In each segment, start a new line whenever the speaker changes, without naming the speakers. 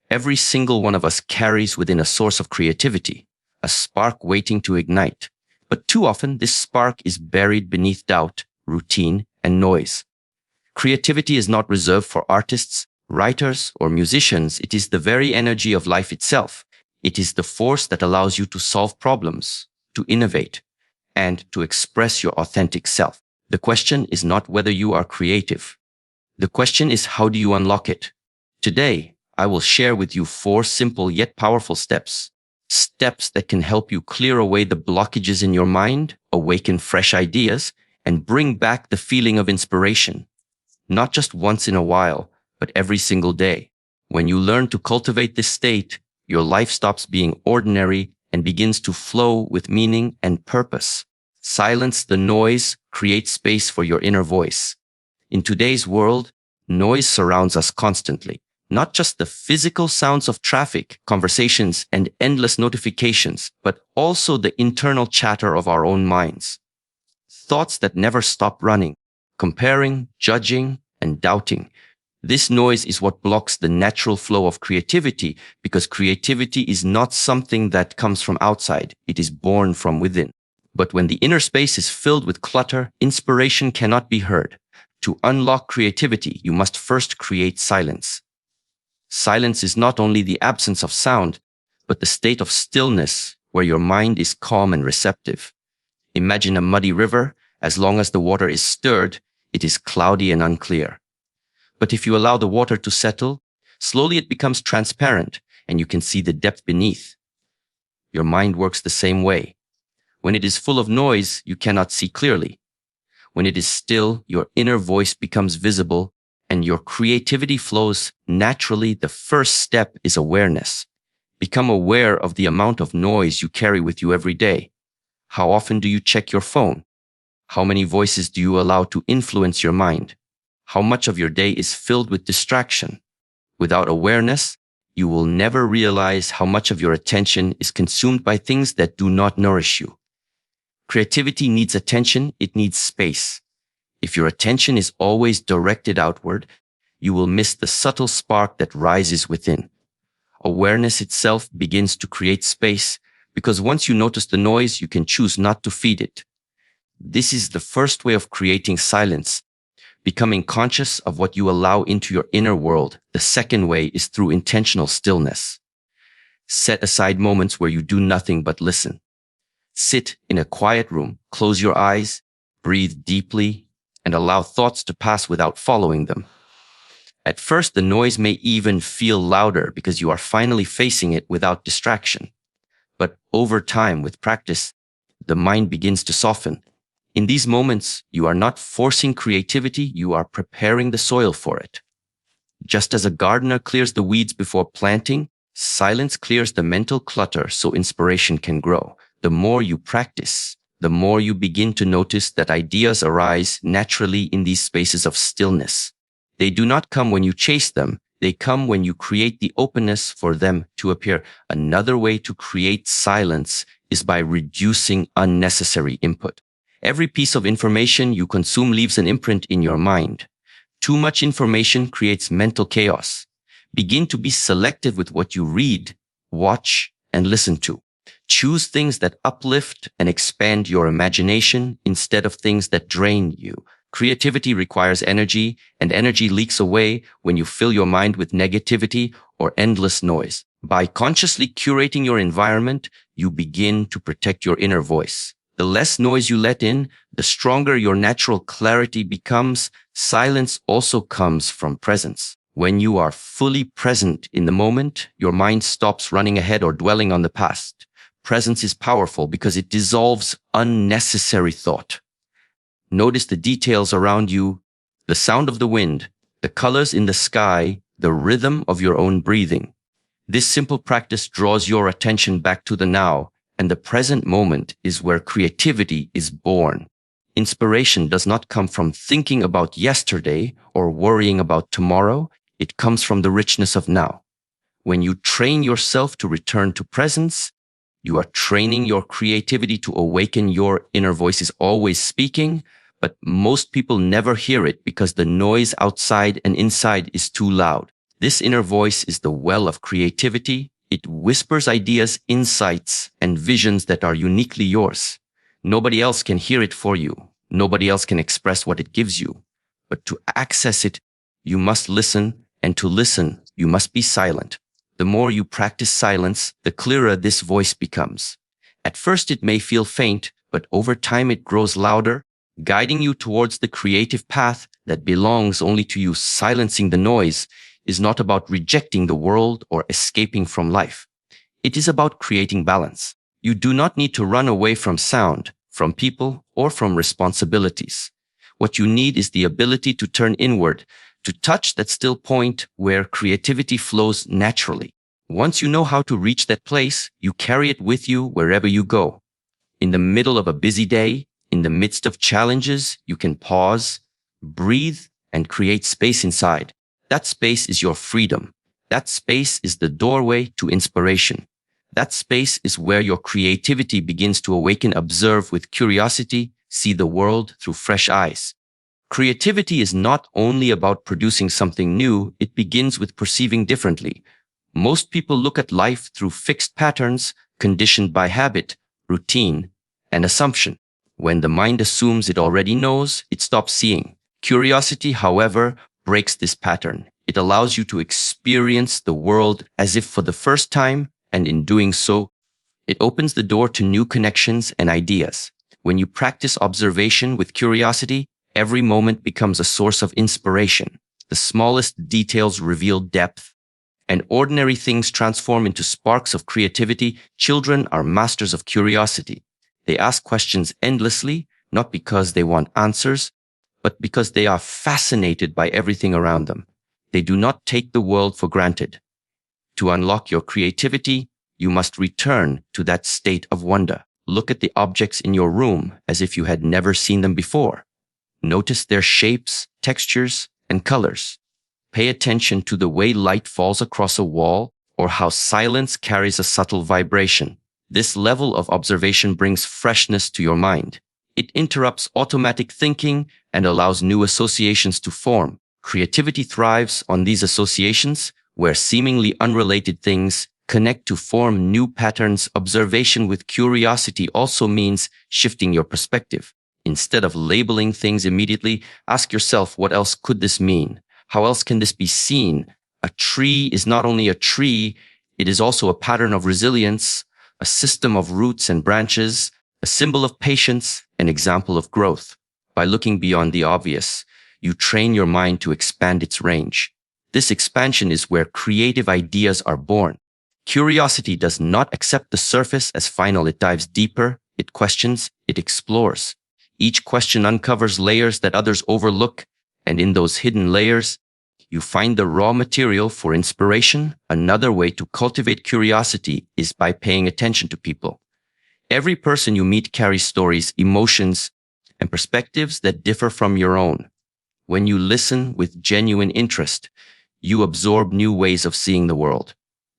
Every single one of us carries within a source of creativity, a spark waiting to ignite. But too often, this spark is buried beneath doubt, routine, and noise. Creativity is not reserved for artists, writers, or musicians. It is the very energy of life itself. It is the force that allows you to solve problems, to innovate, and to express your authentic self. The question is not whether you are creative. The question is, how do you unlock it? Today, I will share with you 4 simple yet powerful steps. Steps that can help you clear away the blockages in your mind, awaken fresh ideas, and bring back the feeling of inspiration. Not just once in a while, but every single day. When you learn to cultivate this state, your life stops being ordinary and begins to flow with meaning and purpose. Silence the noise, create space for your inner voice. In today's world, noise surrounds us constantly. Not just the physical sounds of traffic, conversations, and endless notifications, but also the internal chatter of our own minds. Thoughts that never stop running, comparing, judging, and doubting. This noise is what blocks the natural flow of creativity, because creativity is not something that comes from outside. It is born from within. But when the inner space is filled with clutter, inspiration cannot be heard. To unlock creativity, you must first create silence. Silence is not only the absence of sound, but the state of stillness where your mind is calm and receptive. Imagine a muddy river. As long as the water is stirred, it is cloudy and unclear. But if you allow the water to settle, slowly it becomes transparent and you can see the depth beneath. Your mind works the same way. When it is full of noise, you cannot see clearly. When it is still, your inner voice becomes visible and your creativity flows naturally. The first step is awareness. Become aware of the amount of noise you carry with you every day. How often do you check your phone? How many voices do you allow to influence your mind? How much of your day is filled with distraction? Without awareness, you will never realize how much of your attention is consumed by things that do not nourish you. Creativity needs attention, it needs space. If your attention is always directed outward, you will miss the subtle spark that rises within. Awareness itself begins to create space, because once you notice the noise, you can choose not to feed it. This is the first way of creating silence, becoming conscious of what you allow into your inner world. The second way is through intentional stillness. Set aside moments where you do nothing but listen. Sit in a quiet room, close your eyes, breathe deeply, and allow thoughts to pass without following them. At first, the noise may even feel louder because you are finally facing it without distraction. But over time, with practice, the mind begins to soften. In these moments, you are not forcing creativity, you are preparing the soil for it. Just as a gardener clears the weeds before planting, silence clears the mental clutter so inspiration can grow. The more you practice, the more you begin to notice that ideas arise naturally in these spaces of stillness. They do not come when you chase them. They come when you create the openness for them to appear. Another way to create silence is by reducing unnecessary input. Every piece of information you consume leaves an imprint in your mind. Too much information creates mental chaos. Begin to be selective with what you read, watch, and listen to. Choose things that uplift and expand your imagination instead of things that drain you. Creativity requires energy, and energy leaks away when you fill your mind with negativity or endless noise. By consciously curating your environment, you begin to protect your inner voice. The less noise you let in, the stronger your natural clarity becomes. Silence also comes from presence. When you are fully present in the moment, your mind stops running ahead or dwelling on the past. Presence is powerful because it dissolves unnecessary thought. Notice the details around you, the sound of the wind, the colors in the sky, the rhythm of your own breathing. This simple practice draws your attention back to the now, and the present moment is where creativity is born. Inspiration does not come from thinking about yesterday or worrying about tomorrow. It comes from the richness of now. When you train yourself to return to presence, you are training your creativity to awaken. Your inner voice is always speaking, but most people never hear it because the noise outside and inside is too loud. This inner voice is the well of creativity. It whispers ideas, insights, and visions that are uniquely yours. Nobody else can hear it for you. Nobody else can express what it gives you. But to access it, you must listen, and to listen, you must be silent. The more you practice silence, the clearer this voice becomes. At first it may feel faint, but over time it grows louder, guiding you towards the creative path that belongs only to you. Silencing the noise is not about rejecting the world or escaping from life. It is about creating balance. You do not need to run away from sound, from people, or from responsibilities. What you need is the ability to turn inward, to touch that still point where creativity flows naturally. Once you know how to reach that place, you carry it with you wherever you go. In the middle of a busy day, in the midst of challenges, you can pause, breathe, and create space inside. That space is your freedom. That space is the doorway to inspiration. That space is where your creativity begins to awaken. Observe with curiosity, see the world through fresh eyes. Creativity is not only about producing something new, it begins with perceiving differently. Most people look at life through fixed patterns, conditioned by habit, routine, and assumption. When the mind assumes it already knows, it stops seeing. Curiosity, however, breaks this pattern. It allows you to experience the world as if for the first time, and in doing so, it opens the door to new connections and ideas. When you practice observation with curiosity, every moment becomes a source of inspiration. The smallest details reveal depth, and ordinary things transform into sparks of creativity. Children are masters of curiosity. They ask questions endlessly, not because they want answers, but because they are fascinated by everything around them. They do not take the world for granted. To unlock your creativity, you must return to that state of wonder. Look at the objects in your room as if you had never seen them before. Notice their shapes, textures, and colors. Pay attention to the way light falls across a wall or how silence carries a subtle vibration. This level of observation brings freshness to your mind. It interrupts automatic thinking and allows new associations to form. Creativity thrives on these associations, where seemingly unrelated things connect to form new patterns. Observation with curiosity also means shifting your perspective. Instead of labeling things immediately, ask yourself, what else could this mean? How else can this be seen? A tree is not only a tree, it is also a pattern of resilience, a system of roots and branches, a symbol of patience, an example of growth. By looking beyond the obvious, you train your mind to expand its range. This expansion is where creative ideas are born. Curiosity does not accept the surface as final. It dives deeper, it questions, it explores. Each question uncovers layers that others overlook, and in those hidden layers, you find the raw material for inspiration. Another way to cultivate curiosity is by paying attention to people. Every person you meet carries stories, emotions, and perspectives that differ from your own. When you listen with genuine interest, you absorb new ways of seeing the world.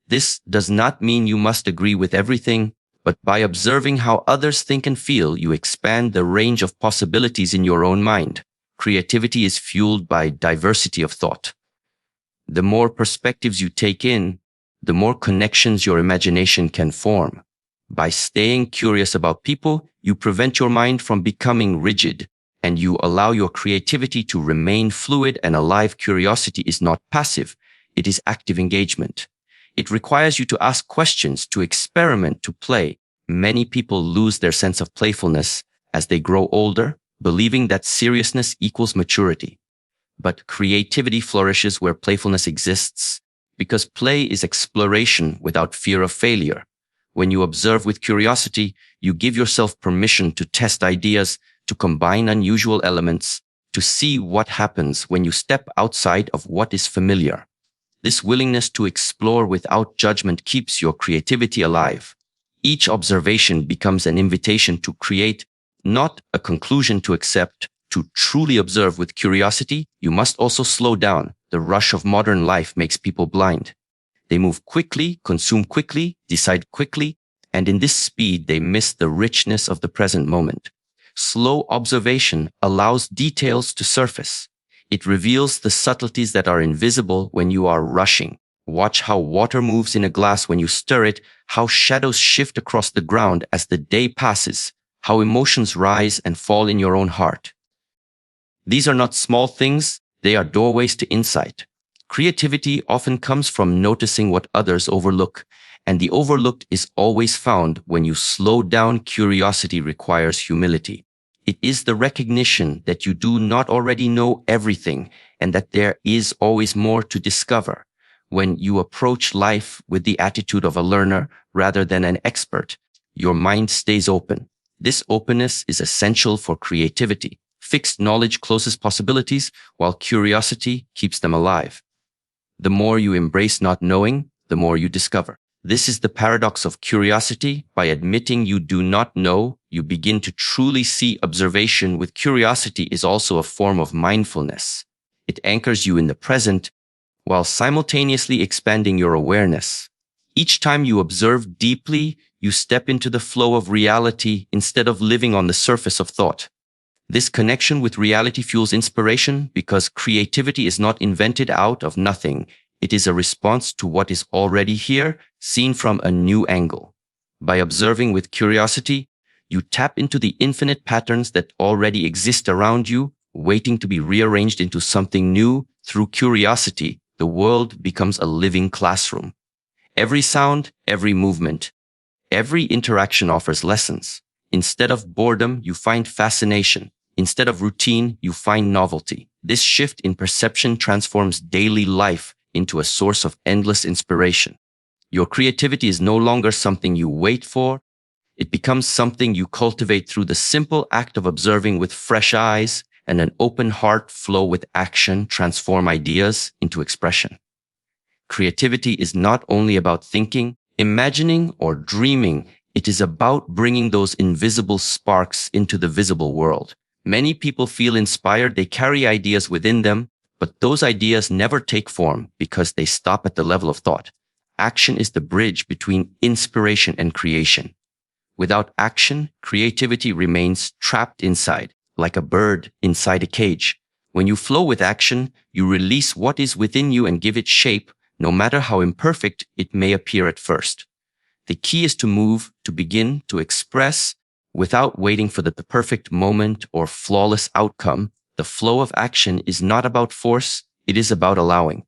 This does not mean you must agree with everything, but by observing how others think and feel, you expand the range of possibilities in your own mind. Creativity is fueled by diversity of thought. The more perspectives you take in, the more connections your imagination can form. By staying curious about people, you prevent your mind from becoming rigid, and you allow your creativity to remain fluid and alive. Curiosity is not passive, it is active engagement. It requires you to ask questions, to experiment, to play. Many people lose their sense of playfulness as they grow older, believing that seriousness equals maturity. But creativity flourishes where playfulness exists, because play is exploration without fear of failure. When you observe with curiosity, you give yourself permission to test ideas, to combine unusual elements, to see what happens when you step outside of what is familiar. This willingness to explore without judgment keeps your creativity alive. Each observation becomes an invitation to create, not a conclusion to accept. To truly observe with curiosity, you must also slow down. The rush of modern life makes people blind. They move quickly, consume quickly, decide quickly, and in this speed, they miss the richness of the present moment. Slow observation allows details to surface. It reveals the subtleties that are invisible when you are rushing. Watch how water moves in a glass when you stir it, how shadows shift across the ground as the day passes, how emotions rise and fall in your own heart. These are not small things, they are doorways to insight. Creativity often comes from noticing what others overlook, and the overlooked is always found when you slow down. Curiosity requires humility. It is the recognition that you do not already know everything and that there is always more to discover. When you approach life with the attitude of a learner rather than an expert, your mind stays open. This openness is essential for creativity. Fixed knowledge closes possibilities, while curiosity keeps them alive. The more you embrace not knowing, the more you discover. This is the paradox of curiosity. By admitting you do not know, you begin to truly see. Observation with curiosity is also a form of mindfulness. It anchors you in the present while simultaneously expanding your awareness. Each time you observe deeply, you step into the flow of reality instead of living on the surface of thought. This connection with reality fuels inspiration because creativity is not invented out of nothing. It is a response to what is already here, seen from a new angle. By observing with curiosity, you tap into the infinite patterns that already exist around you, waiting to be rearranged into something new. Through curiosity, the world becomes a living classroom. Every sound, every movement, every interaction offers lessons. Instead of boredom, you find fascination. Instead of routine, you find novelty. This shift in perception transforms daily life into a source of endless inspiration. Your creativity is no longer something you wait for. It becomes something you cultivate through the simple act of observing with fresh eyes and an open heart. Flow with action, transform ideas into expression. Creativity is not only about thinking, imagining, or dreaming. It is about bringing those invisible sparks into the visible world. Many people feel inspired, they carry ideas within them, but those ideas never take form because they stop at the level of thought. Action is the bridge between inspiration and creation. Without action, creativity remains trapped inside, like a bird inside a cage. When you flow with action, you release what is within you and give it shape, no matter how imperfect it may appear at first. The key is to move, to begin, to express, without waiting for the perfect moment or flawless outcome. The flow of action is not about force, it is about allowing.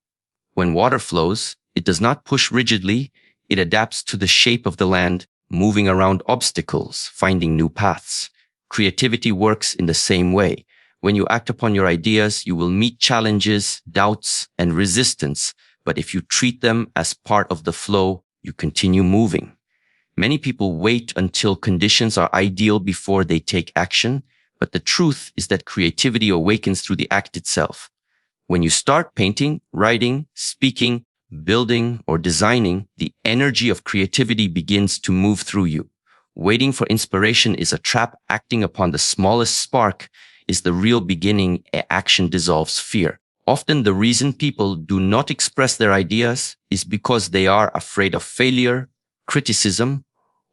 When water flows, it does not push rigidly, it adapts to the shape of the land, moving around obstacles, finding new paths. Creativity works in the same way. When you act upon your ideas, you will meet challenges, doubts, and resistance. But if you treat them as part of the flow, you continue moving. Many people wait until conditions are ideal before they take action, but the truth is that creativity awakens through the act itself. When you start painting, writing, speaking, building, or designing, the energy of creativity begins to move through you. Waiting for inspiration is a trap. Acting upon the smallest spark is the real beginning. Action dissolves fear. Often the reason people do not express their ideas is because they are afraid of failure, criticism,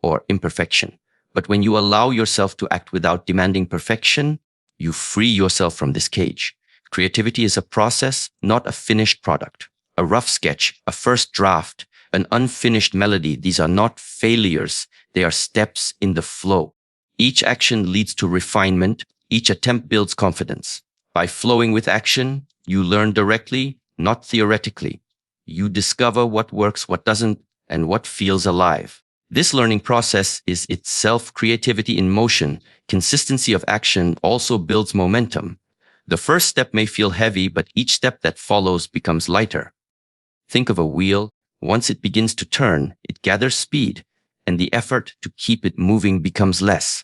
or imperfection. But when you allow yourself to act without demanding perfection, you free yourself from this cage. Creativity is a process, not a finished product. A rough sketch, a first draft, an unfinished melody, these are not failures. They are steps in the flow. Each action leads to refinement. Each attempt builds confidence. By flowing with action, you learn directly, not theoretically. You discover what works, what doesn't, and what feels alive. This learning process is itself creativity in motion. Consistency of action also builds momentum. The first step may feel heavy, but each step that follows becomes lighter. Think of a wheel. Once it begins to turn, it gathers speed, and the effort to keep it moving becomes less.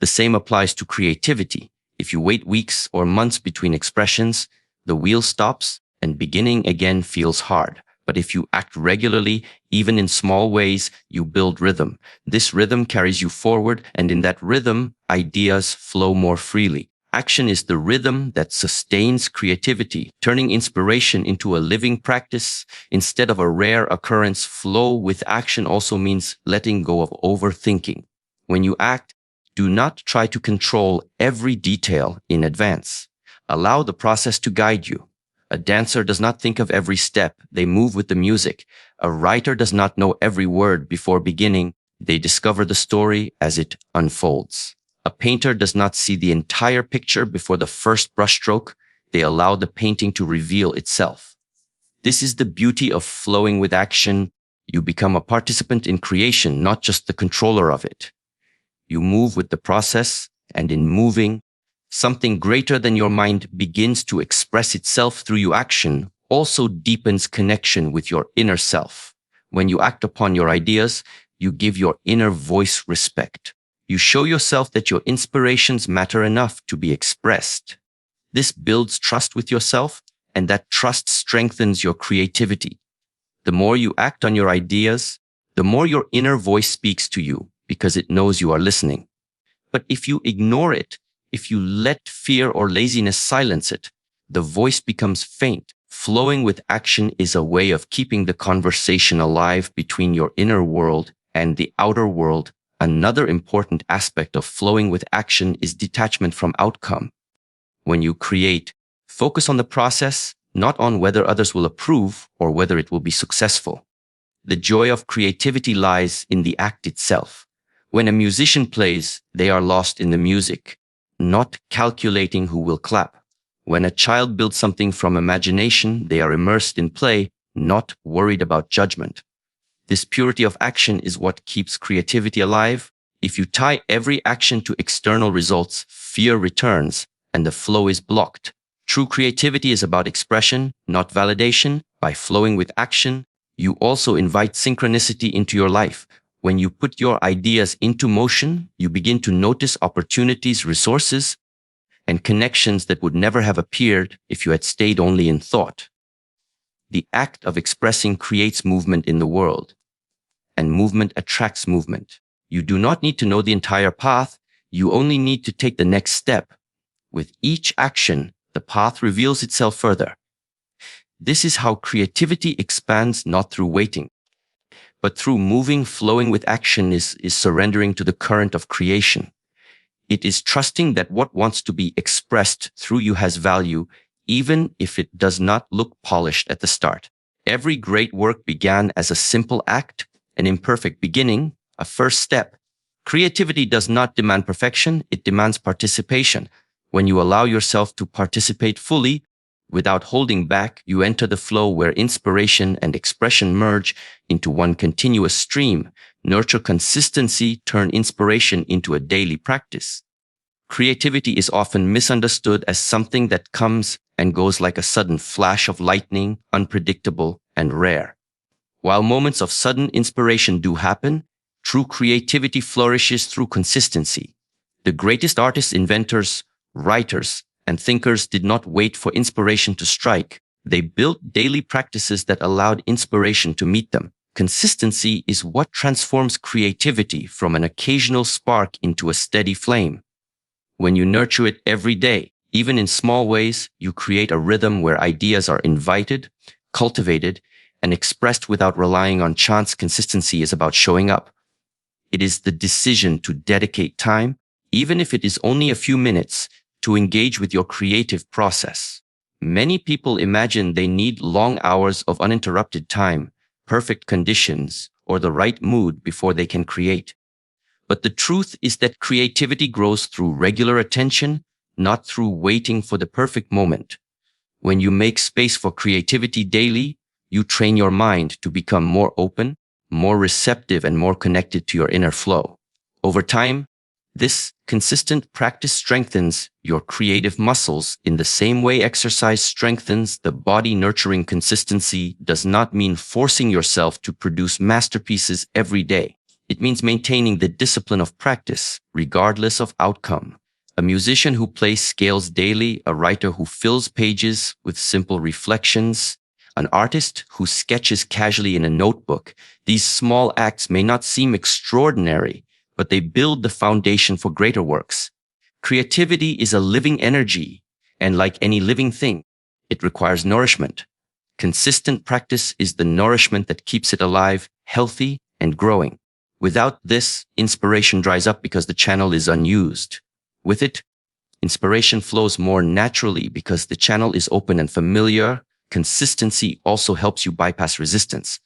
The same applies to creativity. If you wait weeks or months between expressions, the wheel stops and beginning again feels hard. But if you act regularly, even in small ways, you build rhythm. This rhythm carries you forward, and in that rhythm, ideas flow more freely. Action is the rhythm that sustains creativity, turning inspiration into a living practice instead of a rare occurrence. Flow with action also means letting go of overthinking. When you act, do not try to control every detail in advance. Allow the process to guide you. A dancer does not think of every step, they move with the music. A writer does not know every word before beginning, they discover the story as it unfolds. A painter does not see the entire picture before the first brushstroke, they allow the painting to reveal itself. This is the beauty of flowing with action. You become a participant in creation, not just the controller of it. You move with the process, and in moving, something greater than your mind begins to express itself through your action, also deepens connection with your inner self. When you act upon your ideas, you give your inner voice respect. You show yourself that your inspirations matter enough to be expressed. This builds trust with yourself, and that trust strengthens your creativity. The more you act on your ideas, the more your inner voice speaks to you because it knows you are listening. But if you ignore it, if you let fear or laziness silence it, the voice becomes faint. Flowing with action is a way of keeping the conversation alive between your inner world and the outer world. Another important aspect of flowing with action is detachment from outcome. When you create, focus on the process, not on whether others will approve or whether it will be successful. The joy of creativity lies in the act itself. When a musician plays, they are lost in the music, not calculating who will clap. When a child builds something from imagination, they are immersed in play, not worried about judgment. This purity of action is what keeps creativity alive. If you tie every action to external results, fear returns and the flow is blocked. True creativity is about expression, not validation. By flowing with action, you also invite synchronicity into your life. When you put your ideas into motion, you begin to notice opportunities, resources, and connections that would never have appeared if you had stayed only in thought. The act of expressing creates movement in the world, and movement attracts movement. You do not need to know the entire path, you only need to take the next step. With each action, the path reveals itself further. This is how creativity expands, not through waiting, but through moving. Flowing with action is surrendering to the current of creation. It is trusting that what wants to be expressed through you has value, even if it does not look polished at the start. Every great work began as a simple act, an imperfect beginning, a first step. Creativity does not demand perfection, it demands participation. When you allow yourself to participate fully, without holding back, you enter the flow where inspiration and expression merge into one continuous stream. Nurture consistency, turn inspiration into a daily practice. Creativity is often misunderstood as something that comes and goes like a sudden flash of lightning, unpredictable and rare. While moments of sudden inspiration do happen, true creativity flourishes through consistency. The greatest artists, inventors, writers, and thinkers did not wait for inspiration to strike. They built daily practices that allowed inspiration to meet them. Consistency is what transforms creativity from an occasional spark into a steady flame. When you nurture it every day, even in small ways, you create a rhythm where ideas are invited, cultivated, and expressed without relying on chance. Consistency is about showing up. It is the decision to dedicate time, even if it is only a few minutes, to engage with your creative process. Many people imagine they need long hours of uninterrupted time, perfect conditions, or the right mood before they can create. But the truth is that creativity grows through regular attention, not through waiting for the perfect moment. When you make space for creativity daily, you train your mind to become more open, more receptive, and more connected to your inner flow. Over time, this consistent practice strengthens your creative muscles in the same way exercise strengthens the body. Nurturing consistency does not mean forcing yourself to produce masterpieces every day. It means maintaining the discipline of practice, regardless of outcome. A musician who plays scales daily, a writer who fills pages with simple reflections, an artist who sketches casually in a notebook. These small acts may not seem extraordinary, but they build the foundation for greater works. Creativity is a living energy, and like any living thing, it requires nourishment. Consistent practice is the nourishment that keeps it alive, healthy, and growing. Without this, inspiration dries up because the channel is unused. With it, Inspiration flows more naturally because the channel is open and familiar. Consistency also helps you bypass resistance.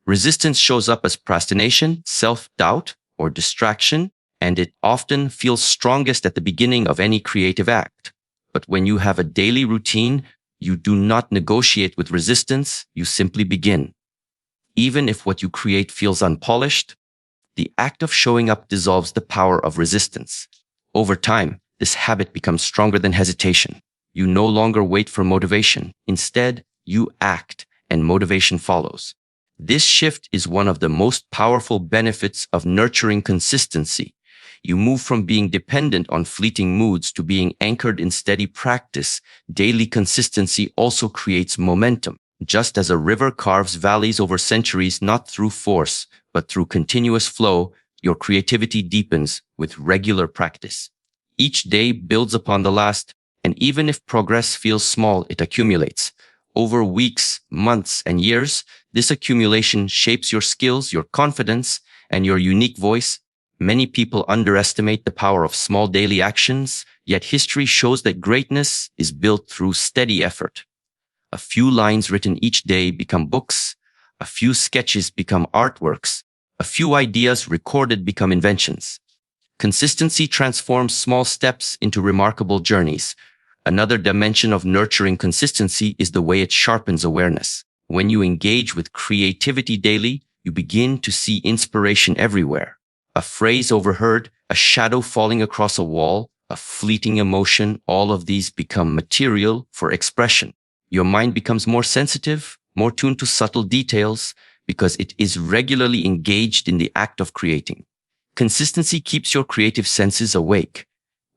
Resistance shows up as procrastination, self-doubt, or distraction, and it often feels strongest at the beginning of any creative act. But when you have a daily routine, you do not negotiate with resistance, you simply begin. Even if what you create feels unpolished, the act of showing up dissolves the power of resistance. Over time, this habit becomes stronger than hesitation. You no longer wait for motivation. Instead, you act, and motivation follows. This shift is one of the most powerful benefits of nurturing consistency. You move from being dependent on fleeting moods to being anchored in steady practice. Daily consistency also creates momentum. Just as a river carves valleys over centuries, not through force, but through continuous flow, your creativity deepens with regular practice. Each day builds upon the last, and even if progress feels small, it accumulates. Over weeks, months, and years, this accumulation shapes your skills, your confidence, and your unique voice. Many people underestimate the power of small daily actions, yet history shows that greatness is built through steady effort. A few lines written each day become books. A few sketches become artworks. A few ideas recorded become inventions. Consistency transforms small steps into remarkable journeys. Another dimension of nurturing consistency is the way it sharpens awareness. When you engage with creativity daily, you begin to see inspiration everywhere. A phrase overheard, a shadow falling across a wall, a fleeting emotion, all of these become material for expression. Your mind becomes more sensitive, more tuned to subtle details, because it is regularly engaged in the act of creating. Consistency keeps your creative senses awake.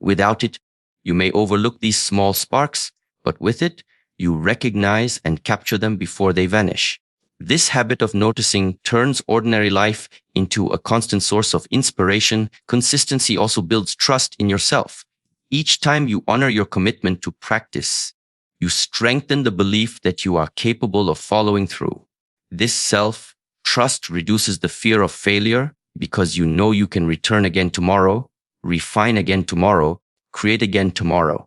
Without it, you may overlook these small sparks, but with it, you recognize and capture them before they vanish. This habit of noticing turns ordinary life into a constant source of inspiration. Consistency also builds trust in yourself. Each time you honor your commitment to practice, you strengthen the belief that you are capable of following through. This self-trust reduces the fear of failure because you know you can return again tomorrow, refine again tomorrow, create again tomorrow.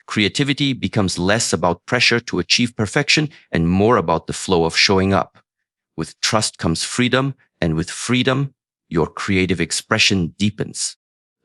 Creativity becomes less about pressure to achieve perfection and more about the flow of showing up. With trust comes freedom, and with freedom, your creative expression deepens.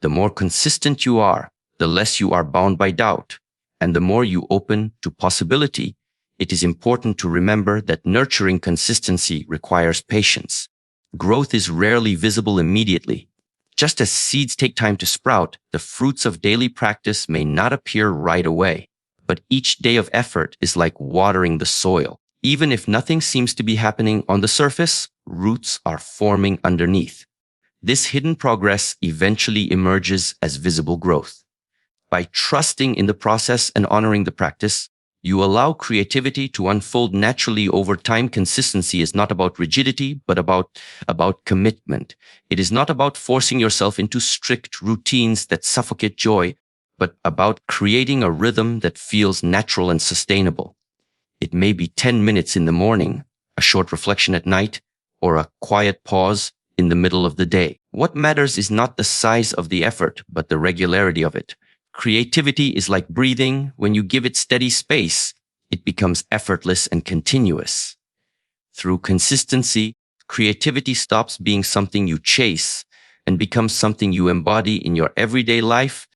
The more consistent you are, the less you are bound by doubt, and the more you open to possibility. It is important to remember that nurturing consistency requires patience. Growth is rarely visible immediately. Just as seeds take time to sprout, the fruits of daily practice may not appear right away. But each day of effort is like watering the soil. Even if nothing seems to be happening on the surface, roots are forming underneath. This hidden progress eventually emerges as visible growth. By trusting in the process and honoring the practice, you allow creativity to unfold naturally over time. Consistency is not about rigidity, but about commitment. It is not about forcing yourself into strict routines that suffocate joy, but about creating a rhythm that feels natural and sustainable. It may be 10 minutes in the morning, a short reflection at night, or a quiet pause in the middle of the day. What matters is not the size of the effort, but the regularity of it. Creativity is like breathing. When you give it steady space, it becomes effortless and continuous. Through consistency, creativity stops being something you chase and becomes something you embody in your everyday life.